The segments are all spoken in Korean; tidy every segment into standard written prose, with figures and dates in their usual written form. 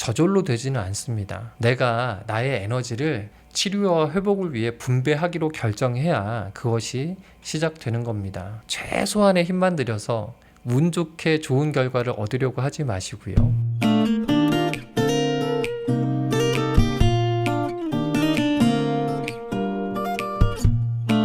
저절로 되지는 않습니다. 내가 나의 에너지를 치료와 회복을 위해 분배하기로 결정해야 그것이 시작되는 겁니다. 최소한의 힘만 들여서 운 좋게 좋은 결과를 얻으려고 하지 마시고요.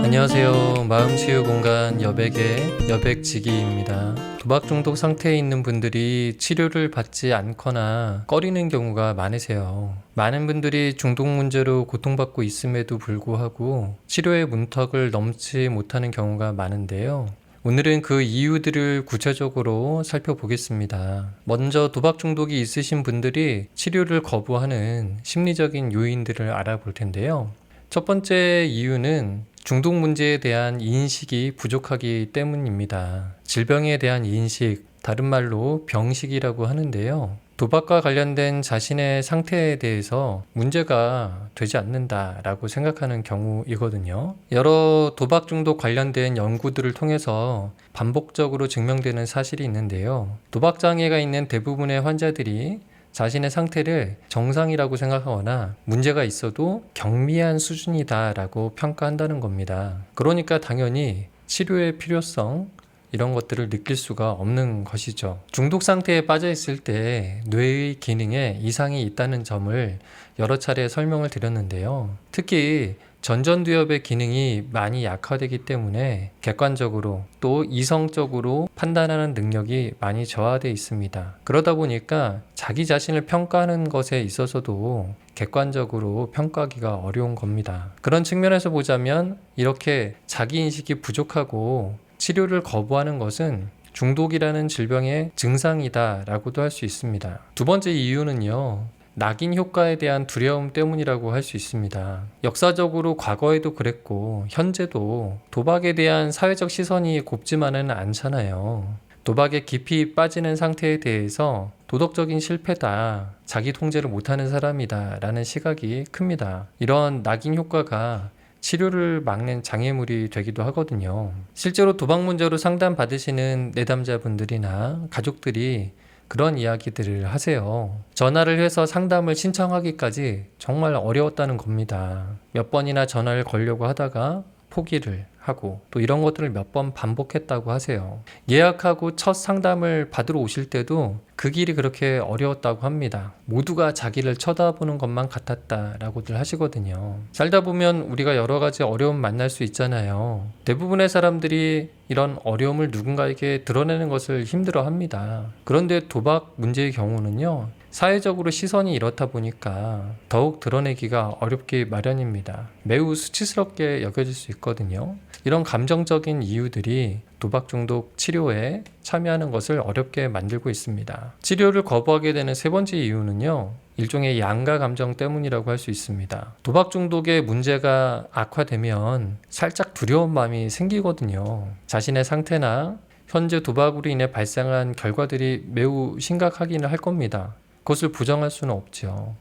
안녕하세요. 마음치유공간 여백의 여백지기입니다. 도박 중독 상태에 있는 분들이 치료를 받지 않거나 꺼리는 경우가 많으세요. 많은 분들이 중독 문제로 고통받고 있음에도 불구하고 치료의 문턱을 넘지 못하는 경우가 많은데요. 오늘은 그 이유들을 구체적으로 살펴보겠습니다. 먼저 도박 중독이 있으신 분들이 치료를 거부하는 심리적인 요인들을 알아볼 텐데요. 첫 번째 이유는 중독 문제에 대한 인식이 부족하기 때문입니다. 질병에 대한 인식, 다른 말로 병식이라고 하는데요. 도박과 관련된 자신의 상태에 대해서 문제가 되지 않는다라고 생각하는 경우이거든요. 여러 도박 중독 관련된 연구들을 통해서 반복적으로 증명되는 사실이 있는데요. 도박 장애가 있는 대부분의 환자들이 자신의 상태를 정상이라고 생각하거나 문제가 있어도 경미한 수준이다라고 평가한다는 겁니다. 그러니까 당연히 치료의 필요성, 이런 것들을 느낄 수가 없는 것이죠. 중독 상태에 빠져 있을 때 뇌의 기능에 이상이 있다는 점을 여러 차례 설명을 드렸는데요. 특히 전전두엽의 기능이 많이 약화되기 때문에 객관적으로 또 이성적으로 판단하는 능력이 많이 저하되어 있습니다. 그러다 보니까 자기 자신을 평가하는 것에 있어서도 객관적으로 평가하기가 어려운 겁니다. 그런 측면에서 보자면 이렇게 자기인식이 부족하고 치료를 거부하는 것은 중독이라는 질병의 증상이다라고도 할 수 있습니다. 두 번째 이유는요. 낙인 효과에 대한 두려움 때문이라고 할 수 있습니다. 역사적으로 과거에도 그랬고 현재도 도박에 대한 사회적 시선이 곱지만은 않잖아요. 도박에 깊이 빠지는 상태에 대해서 도덕적인 실패다, 자기 통제를 못하는 사람이다 라는 시각이 큽니다. 이런 낙인 효과가 치료를 막는 장애물이 되기도 하거든요. 실제로 도박 문제로 상담받으시는 내담자분들이나 가족들이 그런 이야기들을 하세요. 전화를 해서 상담을 신청하기까지 정말 어려웠다는 겁니다. 몇 번이나 전화를 걸려고 하다가 포기를 하고 또 이런 것들을 몇 번 반복했다고 하세요. 예약하고 첫 상담을 받으러 오실 때도 그 길이 그렇게 어려웠다고 합니다. 모두가 자기를 쳐다보는 것만 같았다라고들 하시거든요. 살다 보면 우리가 여러 가지 어려움 만날 수 있잖아요. 대부분의 사람들이 이런 어려움을 누군가에게 드러내는 것을 힘들어합니다. 그런데 도박 문제의 경우는요. 사회적으로 시선이 이렇다 보니까 더욱 드러내기가 어렵기 마련입니다. 매우 수치스럽게 여겨질 수 있거든요. 이런 감정적인 이유들이 도박 중독 치료에 참여하는 것을 어렵게 만들고 있습니다. 치료를 거부하게 되는 세 번째 이유는요. 일종의 양가 감정 때문이라고 할 수 있습니다. 도박 중독의 문제가 악화되면 살짝 두려운 마음이 생기거든요. 자신의 상태나 현재 도박으로 인해 발생한 결과들이 매우 심각하기는 할 겁니다. 그것을 부정할 수는 없죠.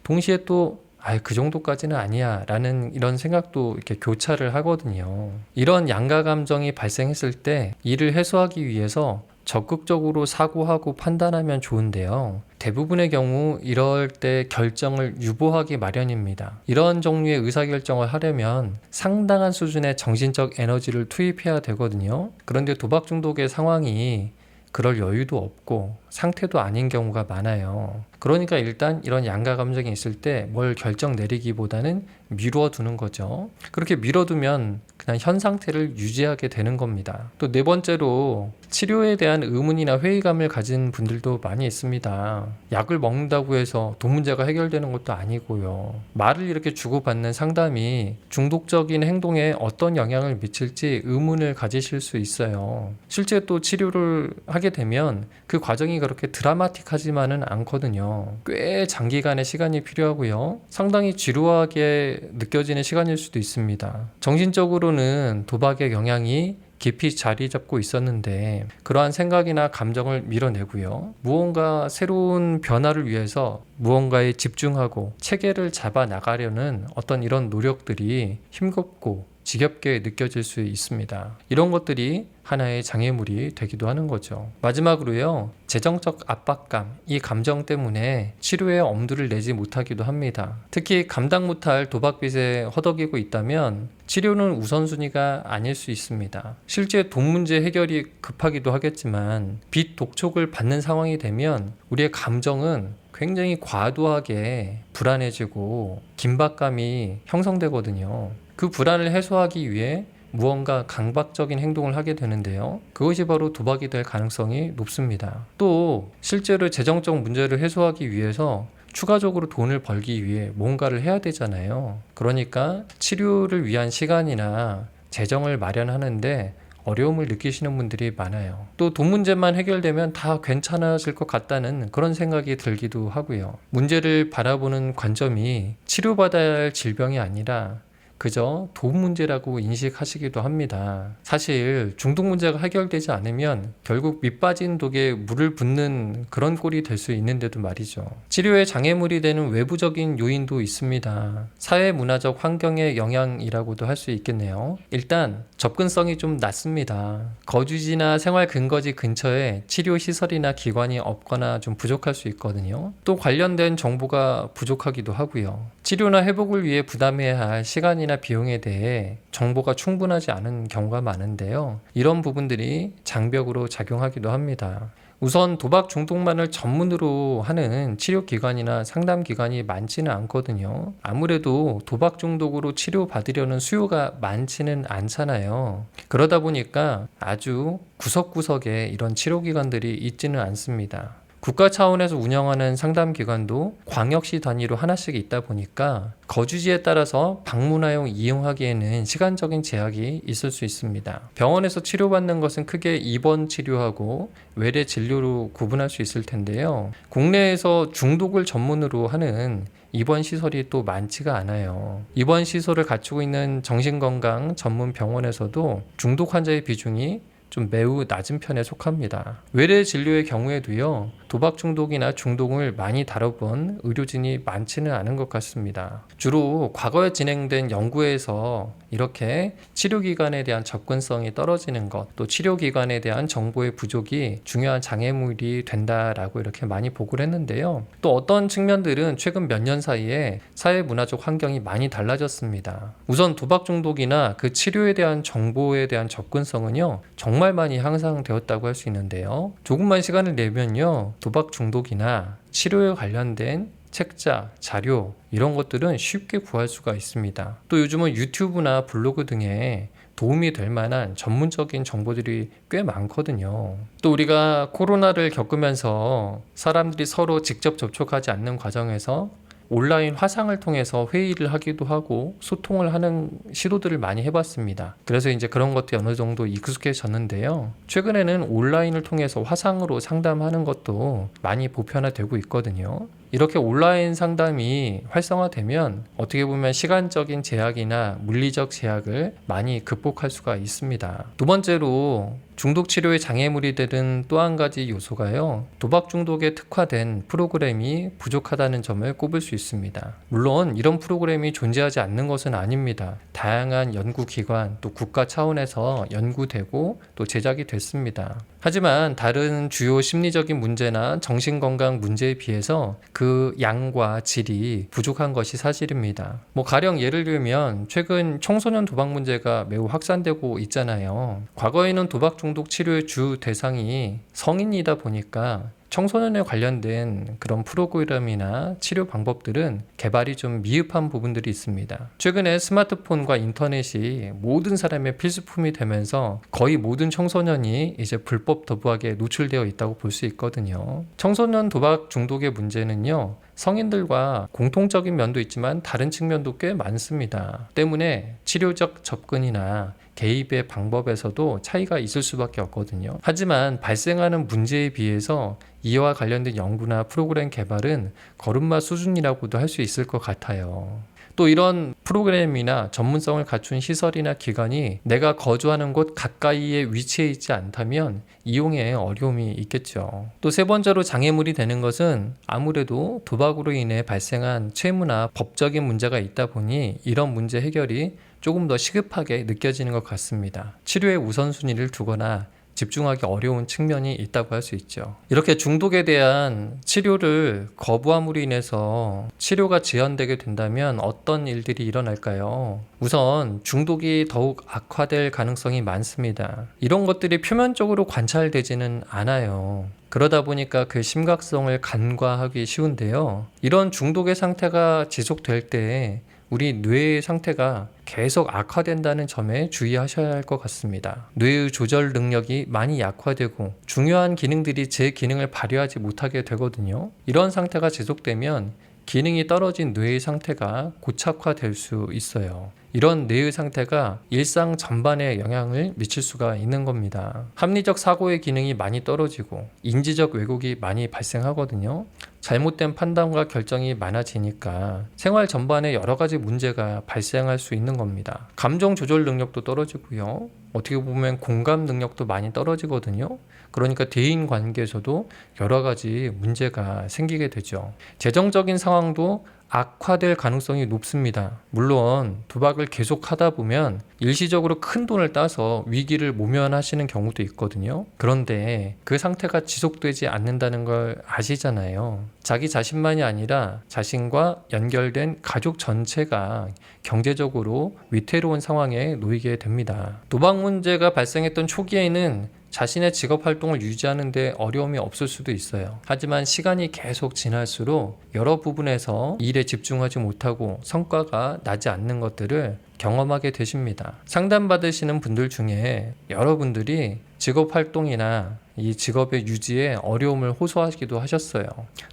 동시에 또 그 정도까지는 아니야 라는 이런 생각도 이렇게 교차를 하거든요. 이런 양가 감정이 발생했을 때 이를 해소하기 위해서 적극적으로 사고하고 판단하면 좋은데요. 대부분의 경우 이럴 때 결정을 유보하기 마련입니다. 이런 종류의 의사결정을 하려면 상당한 수준의 정신적 에너지를 투입해야 되거든요. 그런데 도박 중독의 상황이 그럴 여유도 없고 상태도 아닌 경우가 많아요. 그러니까 일단 이런 양가 감정이 있을 때 뭘 결정 내리기보다는 미뤄두는 거죠. 그렇게 미뤄두면 그냥 현 상태를 유지하게 되는 겁니다. 또 네 번째로 치료에 대한 의문이나 회의감을 가진 분들도 많이 있습니다. 약을 먹는다고 해서 돈 문제가 해결되는 것도 아니고요. 말을 이렇게 주고받는 상담이 중독적인 행동에 어떤 영향을 미칠지 의문을 가지실 수 있어요. 실제 또 치료를 하게 되면 그 과정이 그렇게 드라마틱하지만은 않거든요. 꽤 장기간의 시간이 필요하고요. 상당히 지루하게 느껴지는 시간일 수도 있습니다. 정신적으로는 도박의 영향이 깊이 자리 잡고 있었는데 그러한 생각이나 감정을 밀어내고요. 무언가 새로운 변화를 위해서 무언가에 집중하고 체계를 잡아 나가려는 어떤 이런 노력들이 힘겹고 지겹게 느껴질 수 있습니다. 이런 것들이 하나의 장애물이 되기도 하는 거죠. 마지막으로요, 재정적 압박감, 이 감정 때문에 치료에 엄두를 내지 못하기도 합니다. 특히 감당 못할 도박빚에 허덕이고 있다면 치료는 우선순위가 아닐 수 있습니다. 실제 돈 문제 해결이 급하기도 하겠지만 빚 독촉을 받는 상황이 되면 우리의 감정은 굉장히 과도하게 불안해지고 긴박감이 형성되거든요. 그 불안을 해소하기 위해 무언가 강박적인 행동을 하게 되는데요. 그것이 바로 도박이 될 가능성이 높습니다. 또 실제로 재정적 문제를 해소하기 위해서 추가적으로 돈을 벌기 위해 뭔가를 해야 되잖아요. 그러니까 치료를 위한 시간이나 재정을 마련하는데 어려움을 느끼시는 분들이 많아요. 또 돈 문제만 해결되면 다 괜찮아질 것 같다는 그런 생각이 들기도 하고요. 문제를 바라보는 관점이 치료받아야 할 질병이 아니라 그저 돈 문제라고 인식하시기도 합니다. 사실 중독 문제가 해결되지 않으면 결국 밑 빠진 독에 물을 붓는 그런 꼴이 될 수 있는데도 말이죠. 치료에 장애물이 되는 외부적인 요인도 있습니다. 사회 문화적 환경의 영향이라고도 할 수 있겠네요. 일단 접근성이 좀 낮습니다. 거주지나 생활 근거지 근처에 치료 시설이나 기관이 없거나 좀 부족할 수 있거든요. 또 관련된 정보가 부족하기도 하고요. 치료나 회복을 위해 부담해야 할 시간이나 비용에 대해 정보가 충분하지 않은 경우가 많은데요. 이런 부분들이 장벽으로 작용하기도 합니다. 우선 도박 중독만을 전문으로 하는 치료기관이나 상담기관이 많지는 않거든요. 아무래도 도박 중독으로 치료받으려는 수요가 많지는 않잖아요. 그러다 보니까 아주 구석구석에 이런 치료기관들이 있지는 않습니다. 국가 차원에서 운영하는 상담기관도 광역시 단위로 하나씩 있다 보니까 거주지에 따라서 방문하여 이용하기에는 시간적인 제약이 있을 수 있습니다. 병원에서 치료받는 것은 크게 입원 치료하고 외래 진료로 구분할 수 있을 텐데요. 국내에서 중독을 전문으로 하는 입원 시설이 또 많지가 않아요. 입원 시설을 갖추고 있는 정신건강 전문 병원에서도 중독 환자의 비중이 좀 매우 낮은 편에 속합니다. 외래 진료의 경우에도요, 도박 중독이나 중독을 많이 다뤄본 의료진이 많지는 않은 것 같습니다. 주로 과거에 진행된 연구에서 이렇게 치료기관에 대한 접근성이 떨어지는 것, 또 치료기관에 대한 정보의 부족이 중요한 장애물이 된다라고 이렇게 많이 보고를 했는데요. 또 어떤 측면들은 최근 몇 년 사이에 사회문화적 환경이 많이 달라졌습니다. 우선 도박 중독이나 그 치료에 대한 정보에 대한 접근성은요, 정말 많이 향상되었다고 할 수 있는데요. 조금만 시간을 내면요, 도박 중독이나 치료에 관련된 책자, 자료 이런 것들은 쉽게 구할 수가 있습니다. 또 요즘은 유튜브나 블로그 등에 도움이 될 만한 전문적인 정보들이 꽤 많거든요. 또 우리가 코로나를 겪으면서 사람들이 서로 직접 접촉하지 않는 과정에서 온라인 화상을 통해서 회의를 하기도 하고 소통을 하는 시도들을 많이 해봤습니다. 그래서 이제 그런 것도 어느 정도 익숙해졌는데요. 최근에는 온라인을 통해서 화상으로 상담하는 것도 많이 보편화되고 있거든요. 이렇게 온라인 상담이 활성화되면 어떻게 보면 시간적인 제약이나 물리적 제약을 많이 극복할 수가 있습니다. 두 번째로 중독 치료의 장애물이 되는 또 한 가지 요소가요, 도박 중독에 특화된 프로그램이 부족하다는 점을 꼽을 수 있습니다. 물론 이런 프로그램이 존재하지 않는 것은 아닙니다. 다양한 연구기관 또 국가 차원에서 연구되고 또 제작이 됐습니다. 하지만 다른 주요 심리적인 문제나 정신건강 문제에 비해서 그 양과 질이 부족한 것이 사실입니다. 가령 예를 들면 최근 청소년 도박 문제가 매우 확산되고 있잖아요. 과거에는 도박 중독 치료의 주 대상이 성인이다 보니까 청소년에 관련된 그런 프로그램이나 치료 방법들은 개발이 좀 미흡한 부분들이 있습니다. 최근에 스마트폰과 인터넷이 모든 사람의 필수품이 되면서 거의 모든 청소년이 이제 불법 도박에 노출되어 있다고 볼 수 있거든요. 청소년 도박 중독의 문제는요, 성인들과 공통적인 면도 있지만 다른 측면도 꽤 많습니다. 때문에 치료적 접근이나 개입의 방법에서도 차이가 있을 수밖에 없거든요. 하지만 발생하는 문제에 비해서 이와 관련된 연구나 프로그램 개발은 걸음마 수준이라고도 할 수 있을 것 같아요. 또 이런 프로그램이나 전문성을 갖춘 시설이나 기관이 내가 거주하는 곳 가까이에 위치해 있지 않다면 이용에 어려움이 있겠죠. 또 세 번째로 장애물이 되는 것은 아무래도 도박으로 인해 발생한 채무나 법적인 문제가 있다 보니 이런 문제 해결이 조금 더 시급하게 느껴지는 것 같습니다. 치료의 우선순위를 두거나 집중하기 어려운 측면이 있다고 할 수 있죠. 이렇게 중독에 대한 치료를 거부함으로 인해서 치료가 지연되게 된다면 어떤 일들이 일어날까요? 우선 중독이 더욱 악화될 가능성이 많습니다. 이런 것들이 표면적으로 관찰되지는 않아요. 그러다 보니까 그 심각성을 간과하기 쉬운데요. 이런 중독의 상태가 지속될 때 우리 뇌의 상태가 계속 악화된다는 점에 주의하셔야 할 것 같습니다. 뇌의 조절 능력이 많이 약화되고 중요한 기능들이 제 기능을 발휘하지 못하게 되거든요. 이런 상태가 지속되면 기능이 떨어진 뇌의 상태가 고착화될 수 있어요. 이런 뇌의 상태가 일상 전반에 영향을 미칠 수가 있는 겁니다. 합리적 사고의 기능이 많이 떨어지고 인지적 왜곡이 많이 발생하거든요. 잘못된 판단과 결정이 많아지니까 생활 전반에 여러 가지 문제가 발생할 수 있는 겁니다. 감정 조절 능력도 떨어지고요. 어떻게 보면 공감 능력도 많이 떨어지거든요. 그러니까 대인 관계에서도 여러 가지 문제가 생기게 되죠. 재정적인 상황도 악화될 가능성이 높습니다. 물론 도박을 계속 하다 보면 일시적으로 큰 돈을 따서 위기를 모면하시는 경우도 있거든요. 그런데 그 상태가 지속되지 않는다는 걸 아시잖아요. 자기 자신만이 아니라 자신과 연결된 가족 전체가 경제적으로 위태로운 상황에 놓이게 됩니다. 도박 문제가 발생했던 초기에는 자신의 직업 활동을 유지하는 데 어려움이 없을 수도 있어요. 하지만 시간이 계속 지날수록 여러 부분에서 일에 집중하지 못하고 성과가 나지 않는 것들을 경험하게 되십니다. 상담받으시는 분들 중에 여러분들이 직업 활동이나 이 직업의 유지에 어려움을 호소하기도 하셨어요.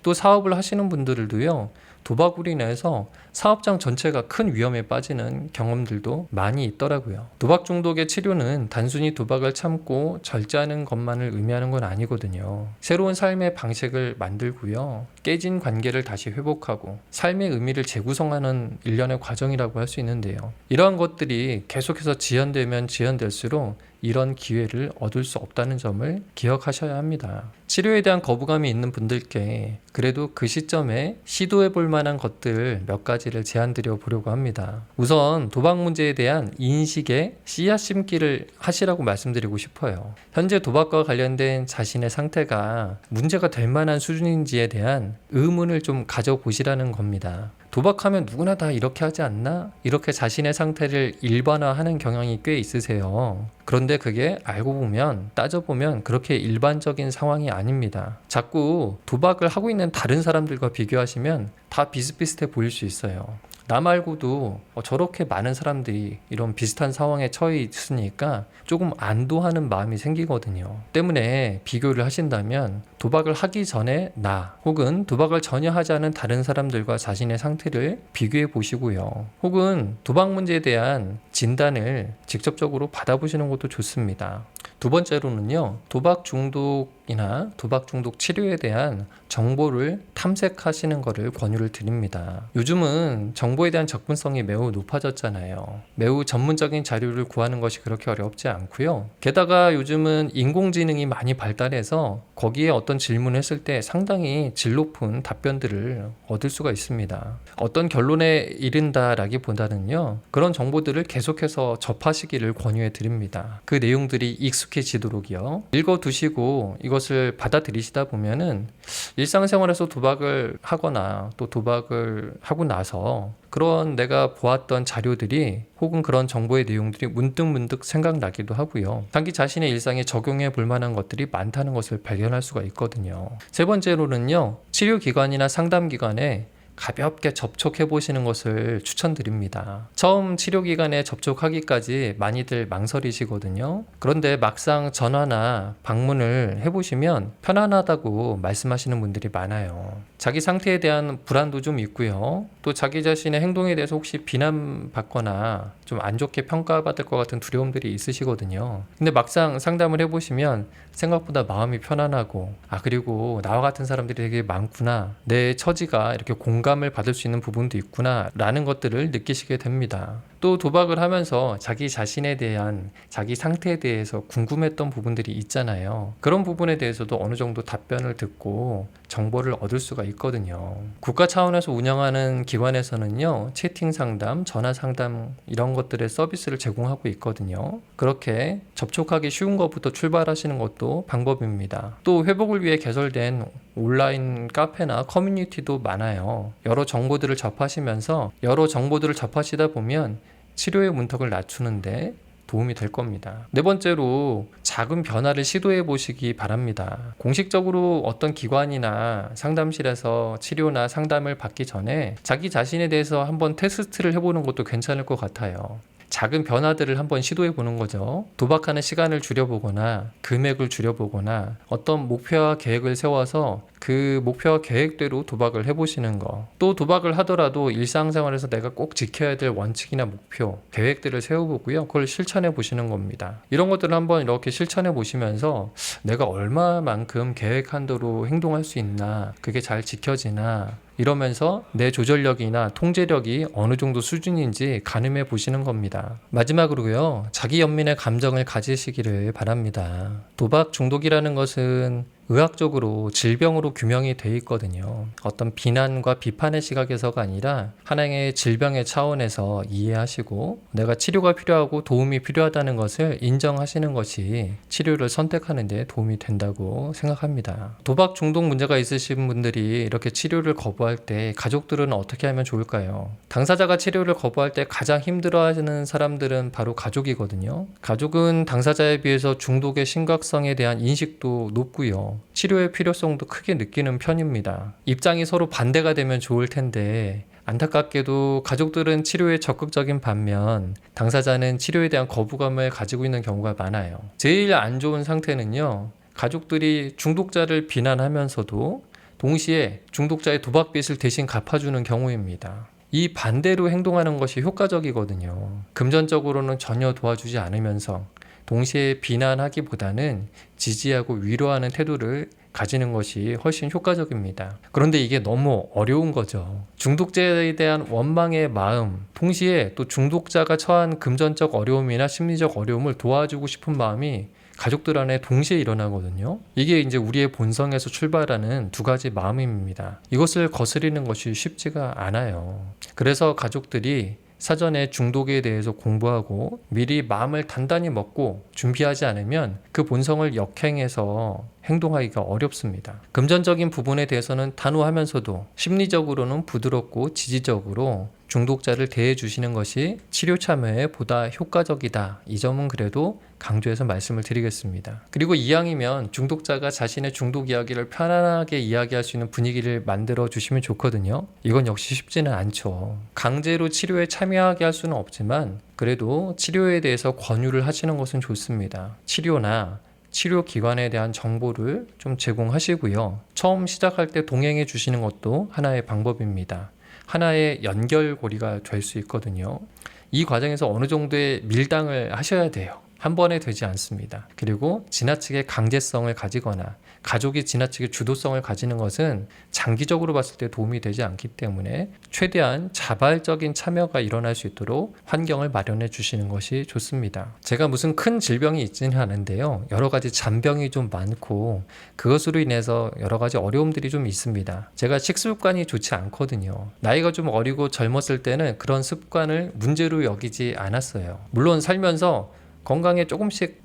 또 사업을 하시는 분들도요. 도박으로 인해서 사업장 전체가 큰 위험에 빠지는 경험들도 많이 있더라고요. 도박 중독의 치료는 단순히 도박을 참고 절제하는 것만을 의미하는 건 아니거든요. 새로운 삶의 방식을 만들고요. 깨진 관계를 다시 회복하고 삶의 의미를 재구성하는 일련의 과정이라고 할 수 있는데요. 이러한 것들이 계속해서 지연되면 지연될수록 이런 기회를 얻을 수 없다는 점을 기억하셔야 합니다. 치료에 대한 거부감이 있는 분들께 그래도 그 시점에 시도해 볼 만한 것들 몇 가지를 제안드려 보려고 합니다. 우선 도박 문제에 대한 인식의 씨앗 심기를 하시라고 말씀드리고 싶어요. 현재 도박과 관련된 자신의 상태가 문제가 될 만한 수준인지에 대한 의문을 좀 가져보시라는 겁니다. 도박하면 누구나 다 이렇게 하지 않나? 이렇게 자신의 상태를 일반화하는 경향이 꽤 있으세요. 그런데 그게 알고 보면 따져보면 그렇게 일반적인 상황이 아닙니다. 자꾸 도박을 하고 있는 다른 사람들과 비교하시면 다 비슷비슷해 보일 수 있어요. 나 말고도 저렇게 많은 사람들이 이런 비슷한 상황에 처해 있으니까 조금 안도하는 마음이 생기거든요. 때문에 비교를 하신다면 도박을 하기 전에 나 혹은 도박을 전혀 하지 않은 다른 사람들과 자신의 상태를 비교해 보시고요. 혹은 도박 문제에 대한 진단을 직접적으로 받아보시는 것도 좋습니다. 두 번째로는요, 도박 중독이나 도박 중독 치료에 대한 정보를 탐색하시는 것을 권유를 드립니다. 요즘은 정보에 대한 접근성이 매우 높아졌잖아요. 매우 전문적인 자료를 구하는 것이 그렇게 어렵지 않고요. 게다가 요즘은 인공지능이 많이 발달해서 거기에 어떤 질문을 했을 때 상당히 질 높은 답변들을 얻을 수가 있습니다. 어떤 결론에 이른다라기보다는요, 그런 정보들을 계속해서 접하시기를 권유해 드립니다. 그 내용들이 익숙해지도록이요. 읽어두시고 이것을 받아들이시다 보면은 일상생활에서 도박을 하거나 또 도박을 하고 나서 그런 내가 보았던 자료들이 혹은 그런 정보의 내용들이 문득문득 생각나기도 하고요. 자기 자신의 일상에 적용해 볼 만한 것들이 많다는 것을 발견할 수가 있거든요. 세 번째로는요, 치료기관이나 상담기관에 가볍게 접촉해 보시는 것을 추천드립니다. 처음 치료기관에 접촉하기까지 많이들 망설이시거든요. 그런데 막상 전화나 방문을 해보시면 편안하다고 말씀하시는 분들이 많아요. 자기 상태에 대한 불안도 좀 있고요. 또 자기 자신의 행동에 대해서 혹시 비난받거나 좀 안 좋게 평가받을 것 같은 두려움들이 있으시거든요. 근데 막상 상담을 해보시면 생각보다 마음이 편안하고 그리고 나와 같은 사람들이 되게 많구나, 내 처지가 이렇게 공감을 받을 수 있는 부분도 있구나 라는 것들을 느끼시게 됩니다. 또 도박을 하면서 자기 자신에 대한 자기 상태에 대해서 궁금했던 부분들이 있잖아요. 그런 부분에 대해서도 어느 정도 답변을 듣고 정보를 얻을 수가 있거든요. 국가 차원에서 운영하는 기관에서는요, 채팅 상담, 전화 상담 이런 것들의 서비스를 제공하고 있거든요. 그렇게 접촉하기 쉬운 것부터 출발하시는 것도 방법입니다. 또 회복을 위해 개설된 온라인 카페나 커뮤니티도 많아요. 여러 정보들을 접하시다 보면 치료의 문턱을 낮추는데 도움이 될 겁니다. 네 번째로 작은 변화를 시도해 보시기 바랍니다. 공식적으로 어떤 기관이나 상담실에서 치료나 상담을 받기 전에 자기 자신에 대해서 한번 테스트를 해보는 것도 괜찮을 것 같아요. 작은 변화들을 한번 시도해 보는 거죠. 도박하는 시간을 줄여보거나 금액을 줄여보거나 어떤 목표와 계획을 세워서 그 목표와 계획대로 도박을 해보시는 거. 또 도박을 하더라도 일상생활에서 내가 꼭 지켜야 될 원칙이나 목표, 계획들을 세워보고요. 그걸 실천해 보시는 겁니다. 이런 것들을 한번 이렇게 실천해 보시면서 내가 얼마만큼 계획한 대로 행동할 수 있나, 그게 잘 지켜지나, 이러면서 내 조절력이나 통제력이 어느 정도 수준인지 가늠해 보시는 겁니다. 마지막으로요, 자기 연민의 감정을 가지시기를 바랍니다. 도박 중독이라는 것은 의학적으로 질병으로 규명이 돼 있거든요. 어떤 비난과 비판의 시각에서가 아니라 하나의 질병의 차원에서 이해하시고 내가 치료가 필요하고 도움이 필요하다는 것을 인정하시는 것이 치료를 선택하는 데 도움이 된다고 생각합니다. 도박 중독 문제가 있으신 분들이 이렇게 치료를 거부할 때 가족들은 어떻게 하면 좋을까요? 당사자가 치료를 거부할 때 가장 힘들어하는 사람들은 바로 가족이거든요. 가족은 당사자에 비해서 중독의 심각성에 대한 인식도 높고요. 치료의 필요성도 크게 느끼는 편입니다. 입장이 서로 반대가 되면 좋을 텐데 안타깝게도 가족들은 치료에 적극적인 반면 당사자는 치료에 대한 거부감을 가지고 있는 경우가 많아요. 제일 안 좋은 상태는요, 가족들이 중독자를 비난하면서도 동시에 중독자의 도박빚을 대신 갚아주는 경우입니다. 이 반대로 행동하는 것이 효과적이거든요. 금전적으로는 전혀 도와주지 않으면서 동시에 비난하기보다는 지지하고 위로하는 태도를 가지는 것이 훨씬 효과적입니다. 그런데 이게 너무 어려운 거죠. 중독자에 대한 원망의 마음, 동시에 또 중독자가 처한 금전적 어려움이나 심리적 어려움을 도와주고 싶은 마음이 가족들 안에 동시에 일어나거든요. 이게 이제 우리의 본성에서 출발하는 두 가지 마음입니다. 이것을 거스리는 것이 쉽지가 않아요. 그래서 가족들이 사전에 중독에 대해서 공부하고 미리 마음을 단단히 먹고 준비하지 않으면 그 본성을 역행해서 행동하기가 어렵습니다. 금전적인 부분에 대해서는 단호하면서도 심리적으로는 부드럽고 지지적으로 중독자를 대해 주시는 것이 치료 참여에 보다 효과적이다. 이 점은 그래도 강조해서 말씀을 드리겠습니다. 그리고 이왕이면 중독자가 자신의 중독 이야기를 편안하게 이야기할 수 있는 분위기를 만들어 주시면 좋거든요. 이건 역시 쉽지는 않죠. 강제로 치료에 참여하게 할 수는 없지만 그래도 치료에 대해서 권유를 하시는 것은 좋습니다. 치료나 치료기관에 대한 정보를 좀 제공하시고요. 처음 시작할 때 동행해 주시는 것도 하나의 방법입니다. 하나의 연결고리가 될 수 있거든요. 이 과정에서 어느 정도의 밀당을 하셔야 돼요. 한 번에 되지 않습니다. 그리고 지나치게 강제성을 가지거나 가족이 지나치게 주도성을 가지는 것은 장기적으로 봤을 때 도움이 되지 않기 때문에 최대한 자발적인 참여가 일어날 수 있도록 환경을 마련해 주시는 것이 좋습니다. 제가 무슨 큰 질병이 있지는 않은데요. 여러 가지 잔병이 좀 많고 그것으로 인해서 여러 가지 어려움들이 좀 있습니다. 제가 식습관이 좋지 않거든요. 나이가 좀 어리고 젊었을 때는 그런 습관을 문제로 여기지 않았어요. 물론 살면서 건강에 조금씩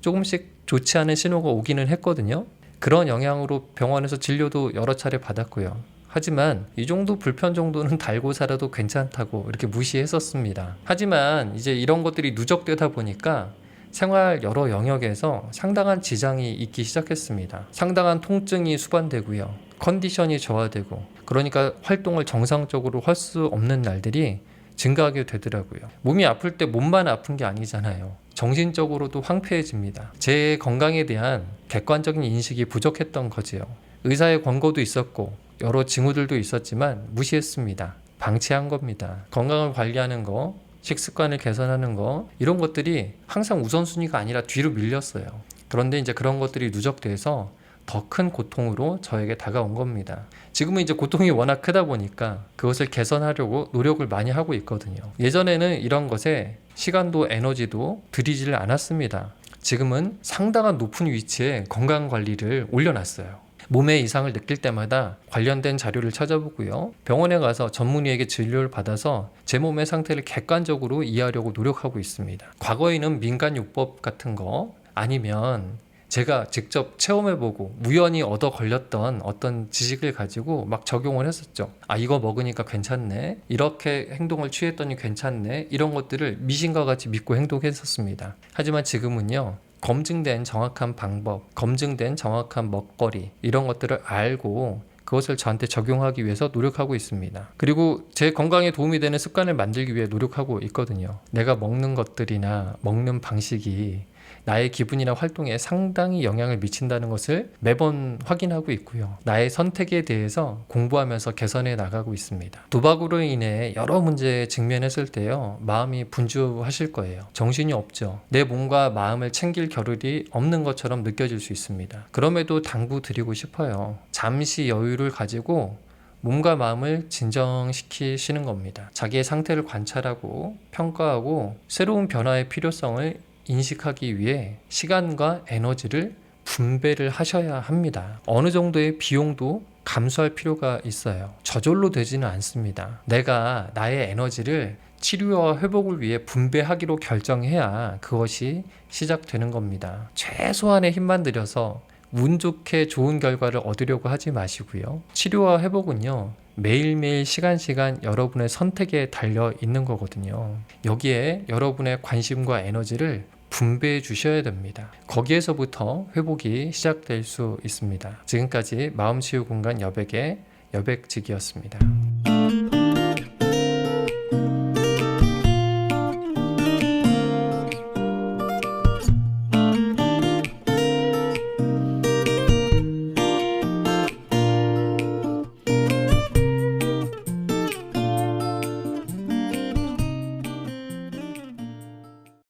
좋지 않은 신호가 오기는 했거든요. 그런 영향으로 병원에서 진료도 여러 차례 받았고요. 하지만 이 정도 불편 정도는 달고 살아도 괜찮다고 이렇게 무시했었습니다. 하지만 이제 이런 것들이 누적되다 보니까 생활 여러 영역에서 상당한 지장이 있기 시작했습니다. 상당한 통증이 수반되고요. 컨디션이 저하되고 그러니까 활동을 정상적으로 할 수 없는 날들이 증가하게 되더라고요. 몸이 아플 때 몸만 아픈 게 아니잖아요. 정신적으로도 황폐해집니다. 제 건강에 대한 객관적인 인식이 부족했던 거지요. 의사의 권고도 있었고 여러 징후들도 있었지만 무시했습니다. 방치한 겁니다. 건강을 관리하는 거, 식습관을 개선하는 거 이런 것들이 항상 우선순위가 아니라 뒤로 밀렸어요. 그런데 이제 그런 것들이 누적돼서 더 큰 고통으로 저에게 다가온 겁니다. 지금은 이제 고통이 워낙 크다 보니까 그것을 개선하려고 노력을 많이 하고 있거든요. 예전에는 이런 것에 시간도 에너지도 들이지를 않았습니다. 지금은 상당한 높은 위치에 건강관리를 올려놨어요. 몸에 이상을 느낄 때마다 관련된 자료를 찾아보고요. 병원에 가서 전문의에게 진료를 받아서 제 몸의 상태를 객관적으로 이해하려고 노력하고 있습니다. 과거에는 민간요법 같은 거 아니면 제가 직접 체험해보고 우연히 얻어 걸렸던 어떤 지식을 가지고 막 적용을 했었죠. 아, 이거 먹으니까 괜찮네. 이렇게 행동을 취했더니 괜찮네. 이런 것들을 미신과 같이 믿고 행동했었습니다. 하지만 지금은요. 검증된 정확한 방법, 검증된 정확한 먹거리 이런 것들을 알고 그것을 저한테 적용하기 위해서 노력하고 있습니다. 그리고 제 건강에 도움이 되는 습관을 만들기 위해 노력하고 있거든요. 내가 먹는 것들이나 먹는 방식이 나의 기분이나 활동에 상당히 영향을 미친다는 것을 매번 확인하고 있고요. 나의 선택에 대해서 공부하면서 개선해 나가고 있습니다. 도박으로 인해 여러 문제에 직면했을 때요. 마음이 분주하실 거예요. 정신이 없죠. 내 몸과 마음을 챙길 겨를이 없는 것처럼 느껴질 수 있습니다. 그럼에도 당부드리고 싶어요. 잠시 여유를 가지고 몸과 마음을 진정시키시는 겁니다. 자기의 상태를 관찰하고 평가하고 새로운 변화의 필요성을 인식하기 위해 시간과 에너지를 분배를 하셔야 합니다. 어느 정도의 비용도 감수할 필요가 있어요. 저절로 되지는 않습니다. 내가 나의 에너지를 치료와 회복을 위해 분배하기로 결정해야 그것이 시작되는 겁니다. 최소한의 힘만 들여서 운 좋게 좋은 결과를 얻으려고 하지 마시고요. 치료와 회복은요. 매일매일 시간 여러분의 선택에 달려 있는 거거든요. 여기에 여러분의 관심과 에너지를 분배해 주셔야 됩니다. 거기에서부터 회복이 시작될 수 있습니다. 지금까지 마음치유 공간 여백의 여백직이었습니다.